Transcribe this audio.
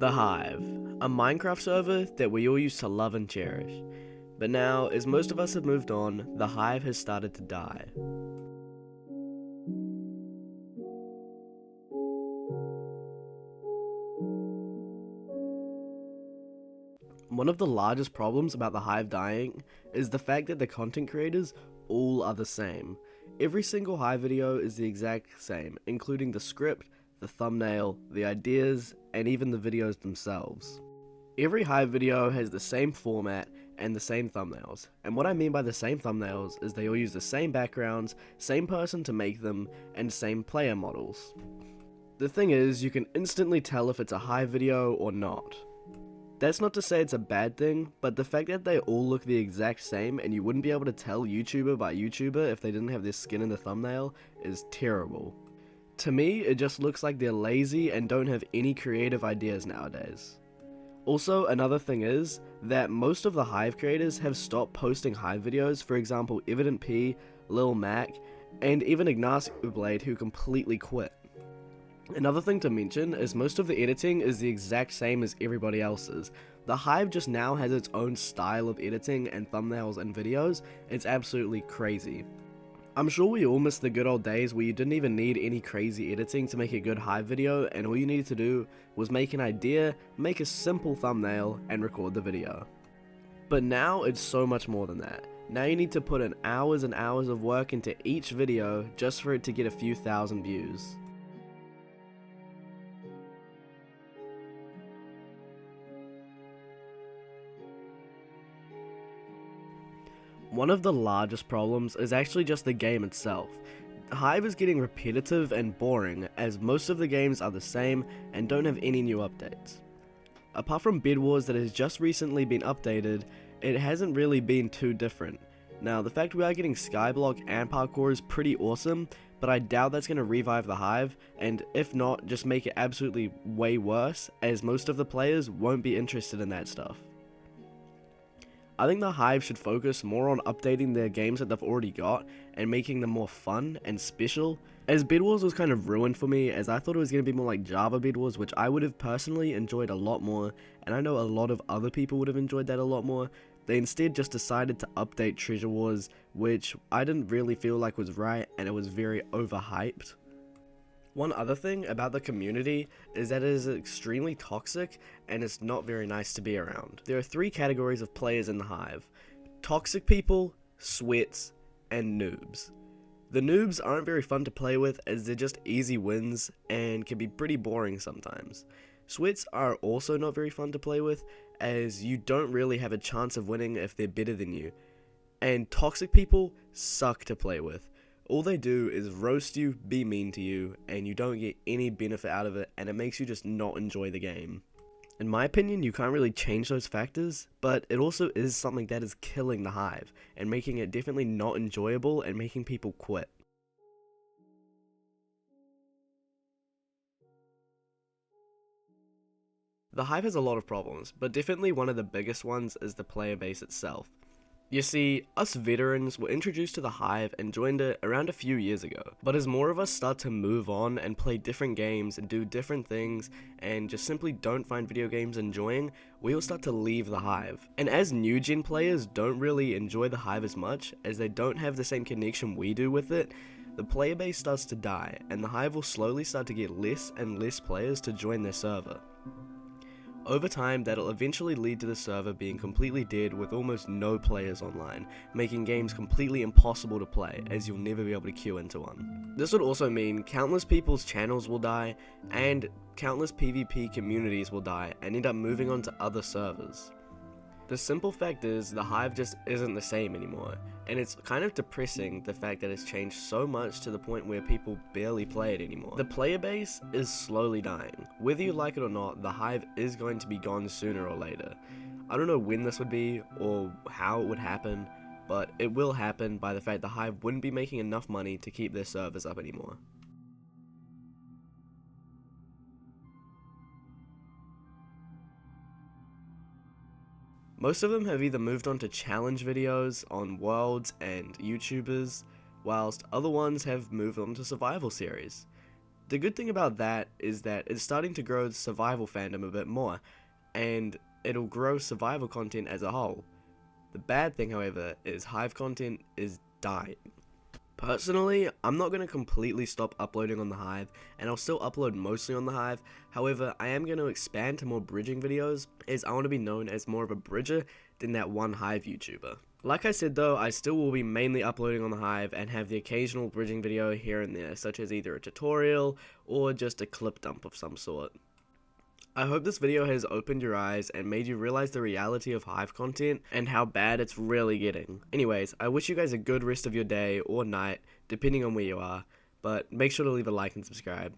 The Hive, a Minecraft server that we all used to love and cherish. But now, as most of us have moved on, the Hive has started to die. One of the largest problems about the Hive dying is the fact that the content creators all are the same. Every single Hive video is the exact same, including the script, the thumbnail, the ideas, and even the videos themselves. Every Hive video has the same format and the same thumbnails, and what I mean by the same thumbnails is they all use the same backgrounds, same person to make them, and same player models. The thing is, you can instantly tell if it's a Hive video or not. That's not to say it's a bad thing, but the fact that they all look the exact same and you wouldn't be able to tell YouTuber by YouTuber if they didn't have their skin in the thumbnail is terrible. To me, it just looks like they're lazy and don't have any creative ideas nowadays. Also, another thing is that most of the Hive creators have stopped posting Hive videos, for example Evident P, Lil Mac, and even Ignacio Blade, who completely quit. Another thing to mention is most of the editing is the exact same as everybody else's. The Hive just now has its own style of editing and thumbnails and videos. It's absolutely crazy. I'm sure we all miss the good old days where you didn't even need any crazy editing to make a good Hive video, and all you needed to do was make an idea, make a simple thumbnail, and record the video. But now it's so much more than that. Now you need to put in hours and hours of work into each video just for it to get a few thousand views. One of the largest problems is actually just the game itself. Hive is getting repetitive and boring as most of the games are the same and don't have any new updates. Apart from Bed Wars that has just recently been updated, it hasn't really been too different. Now, the fact we are getting Skyblock and parkour is pretty awesome, but I doubt that's going to revive the Hive, and if not, just make it absolutely way worse, as most of the players won't be interested in that stuff. I think the Hive should focus more on updating their games that they've already got and making them more fun and special, as Bed Wars was kind of ruined for me, as I thought it was going to be more like Java Bed Wars, which I would have personally enjoyed a lot more, and I know a lot of other people would have enjoyed that a lot more. They instead just decided to update Treasure Wars, which I didn't really feel like was right, and it was very overhyped. One other thing about the community is that it is extremely toxic and it's not very nice to be around. There are three categories of players in the Hive: toxic people, sweats, and noobs. The noobs aren't very fun to play with as they're just easy wins and can be pretty boring sometimes. Sweats are also not very fun to play with as you don't really have a chance of winning if they're better than you. And toxic people suck to play with. All they do is roast you, be mean to you, and you don't get any benefit out of it, and it makes you just not enjoy the game. In my opinion, you can't really change those factors, but it also is something that is killing the Hive, and making it definitely not enjoyable and making people quit. The Hive has a lot of problems, but definitely one of the biggest ones is the player base itself. You see, us veterans were introduced to the Hive and joined it around a few years ago, but as more of us start to move on and play different games and do different things and just simply don't find video games enjoying, we will start to leave the Hive. And as new gen players don't really enjoy the Hive as much, as they don't have the same connection we do with it, the player base starts to die, and the Hive will slowly start to get less and less players to join their server. Over time, that'll eventually lead to the server being completely dead with almost no players online, making games completely impossible to play, as you'll never be able to queue into one. This would also mean countless people's channels will die, and countless PvP communities will die and end up moving on to other servers. The simple fact is, the Hive just isn't the same anymore, and it's kind of depressing the fact that it's changed so much to the point where people barely play it anymore. The player base is slowly dying. Whether you like it or not, the Hive is going to be gone sooner or later. I don't know when this would be or how it would happen, but it will happen by the fact the Hive wouldn't be making enough money to keep their servers up anymore. Most of them have either moved on to challenge videos on worlds and YouTubers, whilst other ones have moved on to survival series. The good thing about that is that it's starting to grow the survival fandom a bit more, and it'll grow survival content as a whole. The bad thing, however, is Hive content is dying. Personally, I'm not going to completely stop uploading on the Hive, and I'll still upload mostly on the Hive. However, I am going to expand to more bridging videos, as I want to be known as more of a bridger than that one Hive YouTuber. Like I said though, I still will be mainly uploading on the Hive and have the occasional bridging video here and there, such as either a tutorial or just a clip dump of some sort. I hope this video has opened your eyes and made you realize the reality of Hive content and how bad it's really getting. Anyways, I wish you guys a good rest of your day or night, depending on where you are, but make sure to leave a like and subscribe.